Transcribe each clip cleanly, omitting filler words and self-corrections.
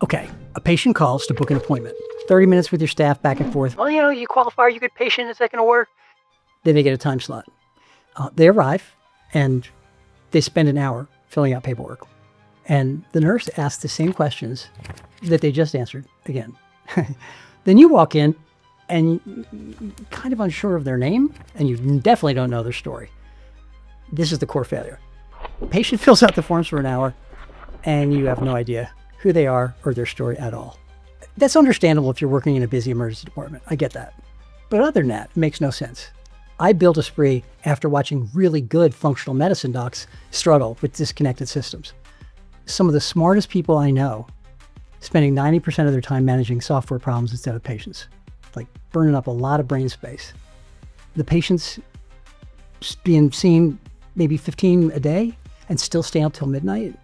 Okay, a patient calls to book an appointment. 30 minutes with your staff back and forth. Well, you qualify, are you a good patient? Is that going to work? Then they get a time slot. They arrive and they spend an hour filling out paperwork. And the nurse asks the same questions that they just answered again. Then you walk in and you're kind of unsure of their name and you definitely don't know their story. This is the core failure. The patient fills out the forms for an hour and you have no idea who they are or their story at all. That's understandable if you're working in a busy emergency department. I get that. But other than that, it makes no sense. I built Esprē after watching really good functional medicine docs struggle with disconnected systems. Some of the smartest people I know spending 90% of their time managing software problems instead of patients, like burning up a lot of brain space. The patients being seen maybe 15 a day and still stay out till midnight.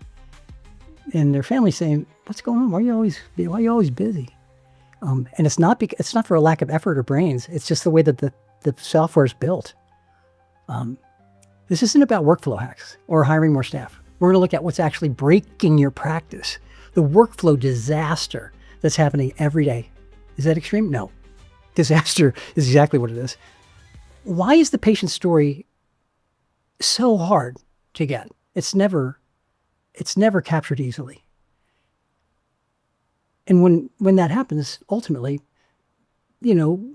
And their family saying, "What's going on? Why are you always busy?" And it's not for a lack of effort or brains. It's just the way that the software is built. This isn't about workflow hacks or hiring more staff. We're going to look at what's actually breaking your practice, the workflow disaster that's happening every day. Is that extreme? No. Disaster is exactly what it is. Why is the patient story so hard to get? It's never captured easily. And when that happens, ultimately,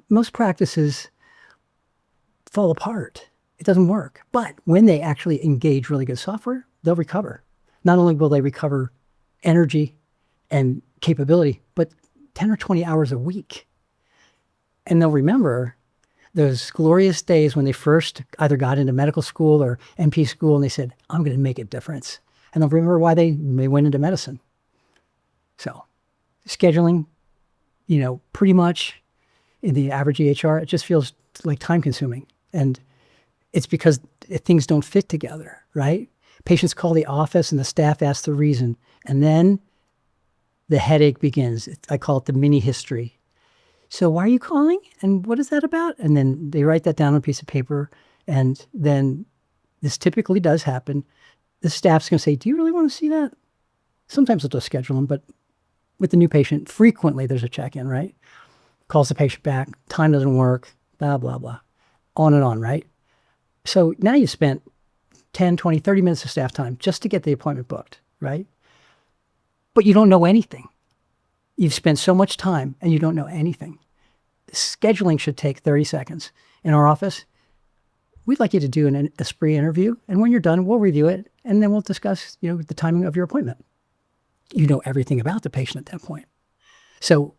most practices fall apart. It doesn't work. But when they actually engage really good software, they'll recover. Not only will they recover energy and capability, but 10 or 20 hours a week. And they'll remember those glorious days when they first either got into medical school or MP school and they said, "I'm going to make a difference." And they'll remember why they went into medicine. So scheduling, pretty much in the average EHR, it just feels like time consuming. And it's because things don't fit together, right? Patients call the office and the staff asks the reason. And then the headache begins. I call it the mini history. "So why are you calling? And what is that about?" And then they write that down on a piece of paper. And then this typically does happen. The staff's going to say, "Do you really want to see that?" Sometimes they'll just schedule them, but with the new patient, frequently there's a check-in, right? Calls the patient back, time doesn't work, blah, blah, blah, on and on, right? So now you spent 10, 20, 30 minutes of staff time just to get the appointment booked, right? But you don't know anything. You've spent so much time and you don't know anything. Scheduling should take 30 seconds. In our office, we'd like you to do an Esprē interview, and when you're done, we'll review it, and then we'll discuss, the timing of your appointment. You know everything about the patient at that point. So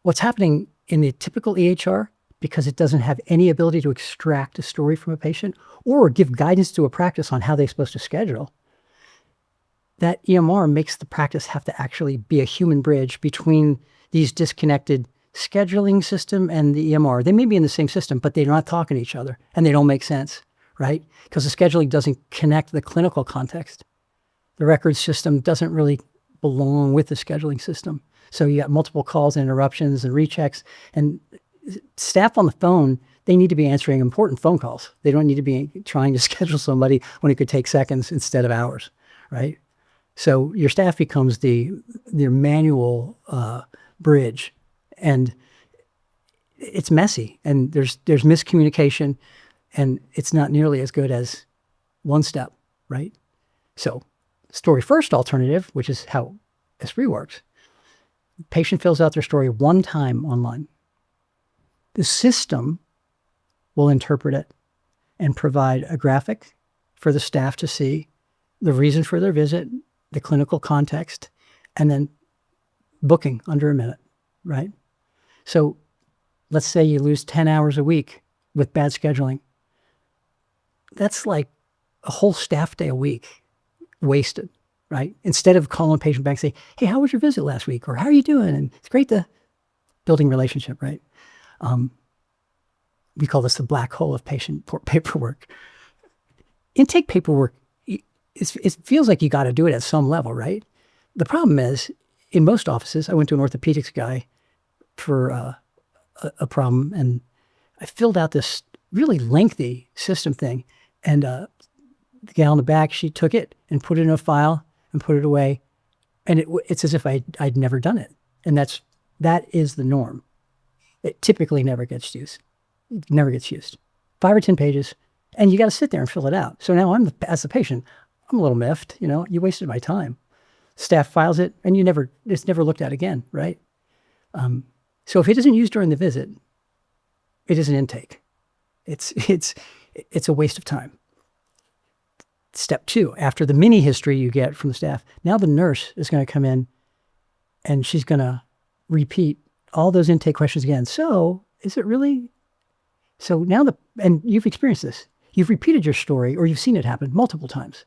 what's happening in the typical EHR, because it doesn't have any ability to extract a story from a patient or give guidance to a practice on how they're supposed to schedule, that EMR makes the practice have to actually be a human bridge between these disconnected scheduling system and the EMR. They may be in the same system, but they're not talking to each other and they don't make sense, right? Because the scheduling doesn't connect the clinical context. The record system doesn't really belong with the scheduling system. So you got multiple calls and interruptions and rechecks, and staff on the phone, they need to be answering important phone calls. They don't need to be trying to schedule somebody when it could take seconds instead of hours, right? So your staff becomes their manual bridge, and it's messy, and there's miscommunication, and it's not nearly as good as one step, right? So story first alternative, which is how Esprē works. Patient fills out their story one time online. The system will interpret it and provide a graphic for the staff to see the reason for their visit, the clinical context, and then booking under a minute, right? So let's say you lose 10 hours a week with bad scheduling. That's like a whole staff day a week wasted, right? Instead of calling a patient back and say, "Hey, how was your visit last week?" Or "How are you doing?" And it's great to building relationship, right? We call this the black hole of patient paperwork. Intake paperwork, it feels like you got to do it at some level, right? The problem is, in most offices, I went to an orthopedics guy for a problem, and I filled out this really lengthy system thing, and the gal in the back, she took it and put it in a file and put it away And it's as if I'd never done it. And that is the norm. It typically never gets used. It never gets used. 5 or 10 pages, and you got to sit there and fill it out. So now as the patient, I'm a little miffed. You wasted my time. Staff files it, and it's never looked at again, right? So if it isn't used during the visit, it is an intake. It's a waste of time. Step 2, after the mini history you get from the staff, now the nurse is going to come in and she's going to repeat all those intake questions again. So is it really? So now and you've experienced this. You've repeated your story or you've seen it happen multiple times.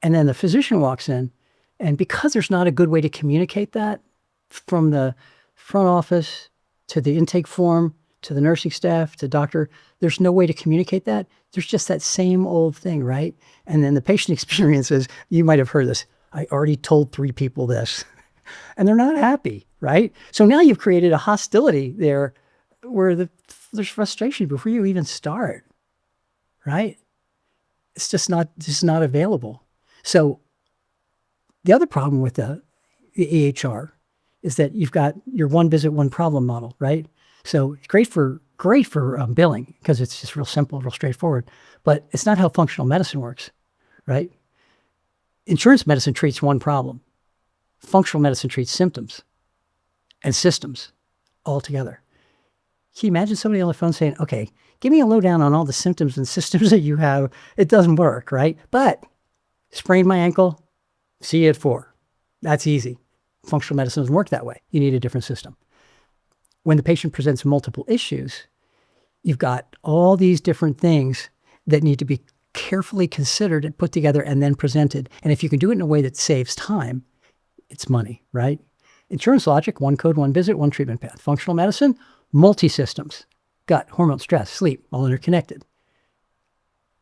And then the physician walks in, and because there's not a good way to communicate that from the front office to the intake form, to the nursing staff, to doctor, there's no way to communicate that. There's just that same old thing, right? And then the patient experiences, you might have heard this, I already told 3 people this, and they're not happy, right? So now you've created a hostility there where there's frustration before you even start, right? It's just not available. So the other problem with the EHR is that you've got your one visit, one problem model, right? So it's great for billing because it's just real simple, real straightforward, but it's not how functional medicine works, right? Insurance medicine treats one problem. Functional medicine treats symptoms and systems all together. Can you imagine somebody on the phone saying, okay, give me a lowdown on all the symptoms and systems that you have? It doesn't work, right? But sprained my ankle, see you at 4. That's easy. Functional medicine doesn't work that way. You need a different system. When the patient presents multiple issues, you've got all these different things that need to be carefully considered and put together and then presented. And if you can do it in a way that saves time, it's money, right? Insurance logic, one code, one visit, one treatment path. Functional medicine, multi-systems, gut, hormone, stress, sleep, all interconnected.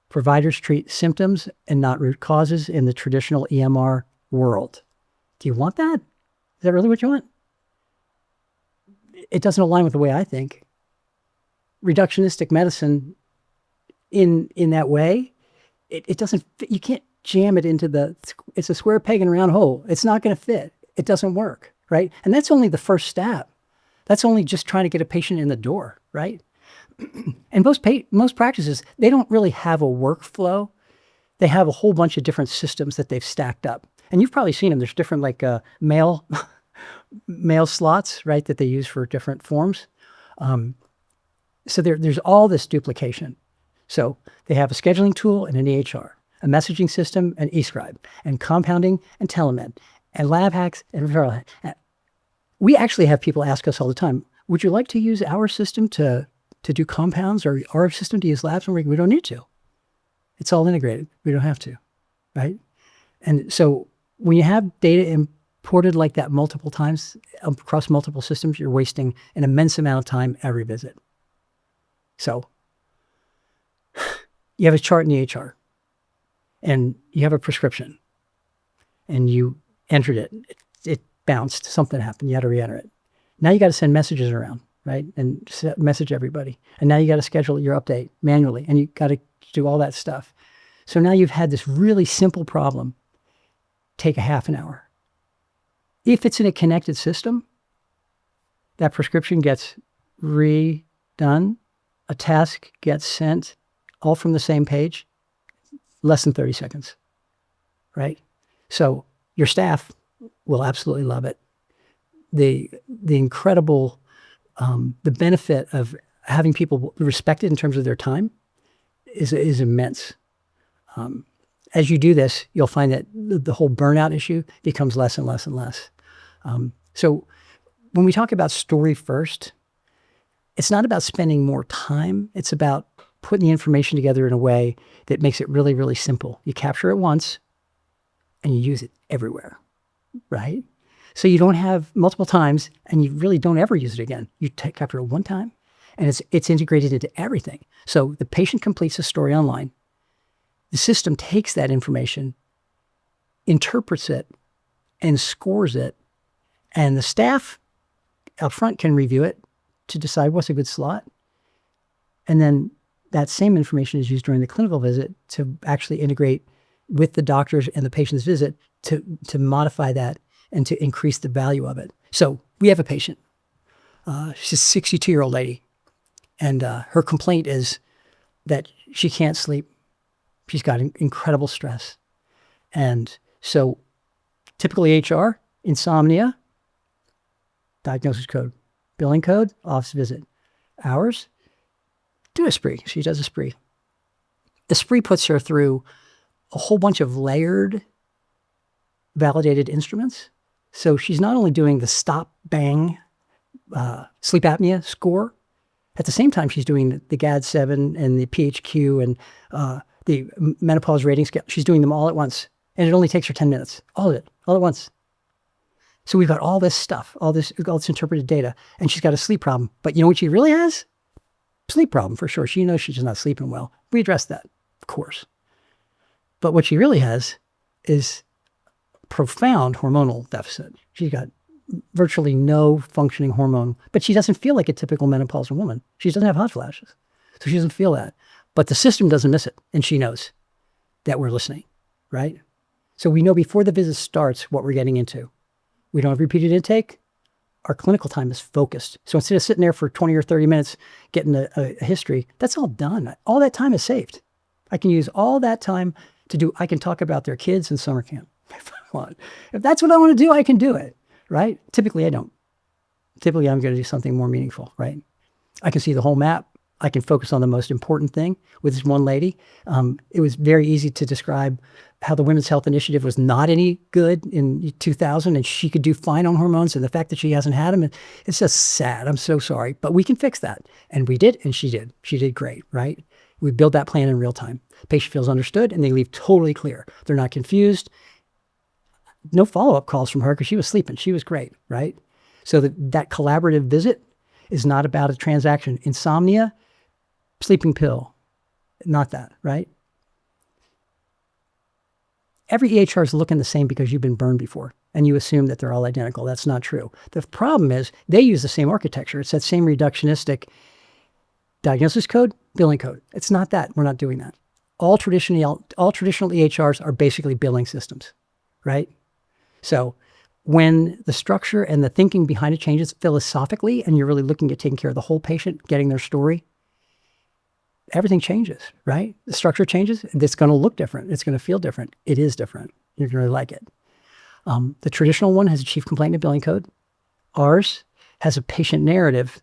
Providers treat symptoms and not root causes in the traditional EMR world. Do you want that? Is that really what you want? It doesn't align with the way I think. Reductionistic medicine in that way, it doesn't fit. You can't jam it into it's a square peg in a round hole. It's not going to fit. It doesn't work, right? And that's only the first step. That's only just trying to get a patient in the door, right? And most practices, they don't really have a workflow. They have a whole bunch of different systems that they've stacked up. And you've probably seen them. There's different mail slots, right, that they use for different forms. So there's all this duplication. So they have a scheduling tool and an EHR, a messaging system and eScribe, and compounding and telemed, and lab hacks and referral. We actually have people ask us all the time, would you like to use our system to do compounds or our system to use labs? And we don't need to. It's all integrated. We don't have to, right? And so when you have data imported like that multiple times across multiple systems, you're wasting an immense amount of time every visit. So you have a chart in the EHR and you have a prescription and you entered it. It bounced, something happened, you had to re-enter it. Now you got to send messages around, right? And message everybody. And now you got to schedule your update manually and you got to do all that stuff. So now you've had this really simple problem take a half an hour. If it's in a connected system, that prescription gets redone, a task gets sent, all from the same page, less than 30 seconds, right? So your staff will absolutely love it. The incredible, the benefit of having people respected in terms of their time is immense. As you do this, you'll find that the whole burnout issue becomes less and less and less. So when we talk about story first, it's not about spending more time. It's about putting the information together in a way that makes it really, really simple. You capture it once and you use it everywhere, right? So you don't have multiple times and you really don't ever use it again. You capture it one time and it's integrated into everything. So the patient completes a story online. The system takes that information, interprets it, and scores it. And the staff up front can review it to decide what's a good slot. And then that same information is used during the clinical visit to actually integrate with the doctors and the patient's visit to modify that and to increase the value of it. So we have a patient. She's a 62-year-old lady, and her complaint is that she can't sleep. She's got incredible stress. And so typically EHR, insomnia, diagnosis code, billing code, office visit. Hours, do Esprē. She does Esprē. Esprē puts her through a whole bunch of layered, validated instruments. So she's not only doing the stop, bang, sleep apnea score, at the same time she's doing the GAD-7 and the PHQ and the menopause rating scale. She's doing them all at once. And it only takes her 10 minutes. All of it, all at once. So we've got all this stuff, all this interpreted data, and she's got a sleep problem. But you know what she really has? Sleep problem, for sure. She knows she's just not sleeping well. We address that, of course. But what she really has is profound hormonal deficit. She's got virtually no functioning hormone, but she doesn't feel like a typical menopausal woman. She doesn't have hot flashes, so she doesn't feel that. But the system doesn't miss it, and she knows that we're listening, right? So we know before the visit starts what we're getting into. We don't have repeated intake. Our clinical time is focused. So instead of sitting there for 20 or 30 minutes getting a history, that's all done. All that time is saved. I can use all that time I can talk about their kids in summer camp if I want. If that's what I want to do, I can do it, right? Typically, I don't. Typically, I'm going to do something more meaningful, right? I can see the whole map. I can focus on the most important thing. With this one lady, it was very easy to describe how the Women's Health Initiative was not any good in 2000, and she could do fine on hormones, and the fact that she hasn't had them, it's just sad. I'm so sorry, but we can fix that. And we did, and she did. She did great, right? We build that plan in real time. Patient feels understood, and they leave totally clear. They're not confused. No follow-up calls from her because she was sleeping. She was great, right? So that collaborative visit is not about a transaction. Insomnia, sleeping pill, not that, right? Every EHR is looking the same because you've been burned before and you assume that they're all identical. That's not true. The problem is they use the same architecture. It's that same reductionistic diagnosis code, billing code. It's not that. We're not doing that. All traditional EHRs are basically billing systems, right? So when the structure and the thinking behind it changes philosophically and you're really looking at taking care of the whole patient, getting their story, everything changes, right? The structure changes. It's going to look different. It's going to feel different. It is different. You're going to really like it. The traditional one has a chief complaint and billing code. Ours has a patient narrative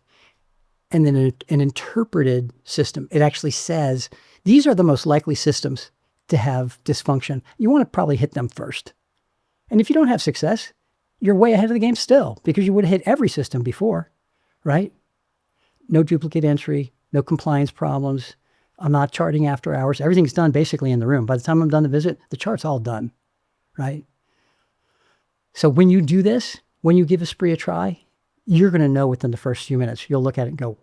and then an interpreted system. It actually says, these are the most likely systems to have dysfunction. You want to probably hit them first. And if you don't have success, you're way ahead of the game still because you would have hit every system before, right? No duplicate entry, no compliance problems. I'm not charting after hours. Everything's done basically in the room. By the time I'm done the visit, the chart's all done, right? So when you do this, when you give Esprē a try, you're going to know within the first few minutes. You'll look at it and go,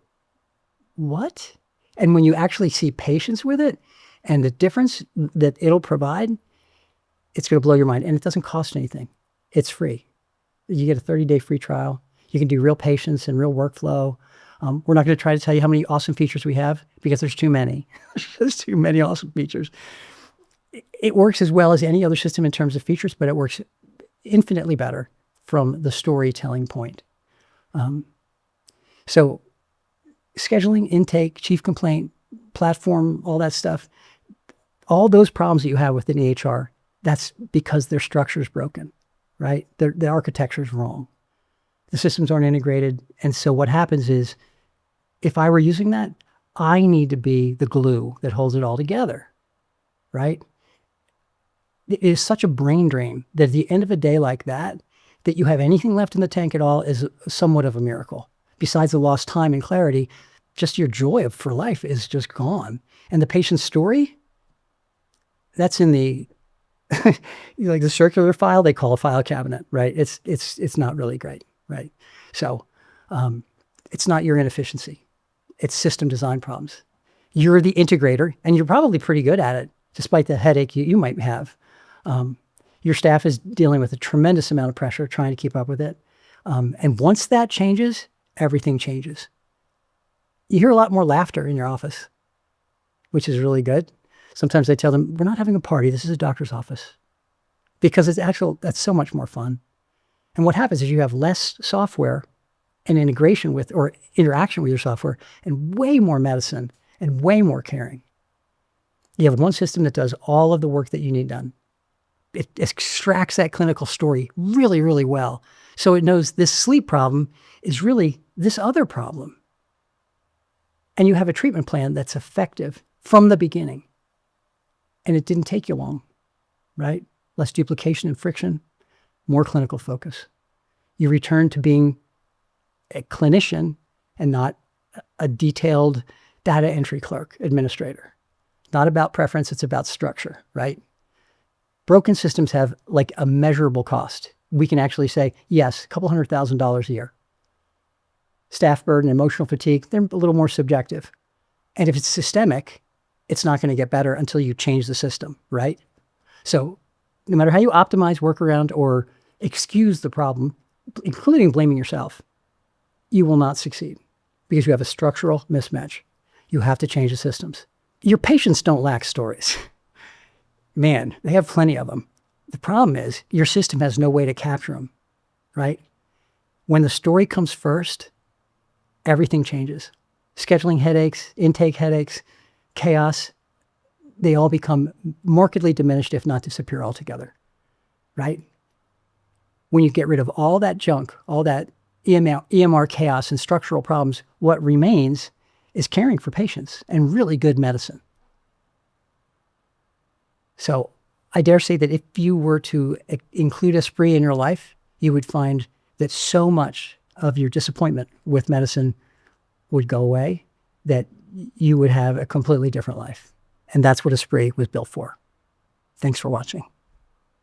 what? And when you actually see patients with it and the difference that it'll provide, it's going to blow your mind. And it doesn't cost anything. It's free. You get a 30-day free trial. You can do real patients and real workflow. We're not going to try to tell you how many awesome features we have because there's too many. There's too many awesome features. It works as well as any other system in terms of features, but it works infinitely better from the storytelling point. So scheduling, intake, chief complaint, platform, all that stuff, all those problems that you have within EHR, that's because their structure is broken, right? The architecture is wrong. The systems aren't integrated. And so what happens is, if I were using that, I need to be the glue that holds it all together, right? It is such a brain drain that at the end of a day like that you have anything left in the tank at all is somewhat of a miracle. Besides the lost time and clarity, just your joy for life is just gone. And the patient's story, that's in the, like the circular file, they call a file cabinet, right? It's not really great, right? So it's not your inefficiency. It's system design problems. You're the integrator, and you're probably pretty good at it, despite the headache you might have. Your staff is dealing with a tremendous amount of pressure, trying to keep up with it. And once that changes, everything changes. You hear a lot more laughter in your office, which is really good. Sometimes I tell them, we're not having a party. This is a doctor's office. Because that's so much more fun. And what happens is you have less software and integration with or interaction with your software and way more medicine and way more caring. You have one system that does all of the work that you need done. It extracts that clinical story really, really well. So it knows this sleep problem is really this other problem. And you have a treatment plan that's effective from the beginning. And it didn't take you long, right? Less duplication and friction, more clinical focus. You return to being a clinician and not a detailed data entry clerk, administrator. Not about preference, it's about structure, right? Broken systems have like a measurable cost. We can actually say, yes, a couple $100,000 a year. Staff burden, emotional fatigue, they're a little more subjective. And if it's systemic, it's not going to get better until you change the system, right? So no matter how you optimize, work around, or excuse the problem, including blaming yourself, you will not succeed because you have a structural mismatch. You have to change the systems. Your patients don't lack stories. Man, they have plenty of them. The problem is your system has no way to capture them, right? When the story comes first, everything changes. Scheduling headaches, intake headaches, chaos, they all become markedly diminished, if not disappear altogether, right? When you get rid of all that junk, all that EMR chaos and structural problems, what remains is caring for patients and really good medicine. So I dare say that if you were to include Esprē in your life, you would find that so much of your disappointment with medicine would go away, that you would have a completely different life. And that's what Esprē was built for. Thanks for watching.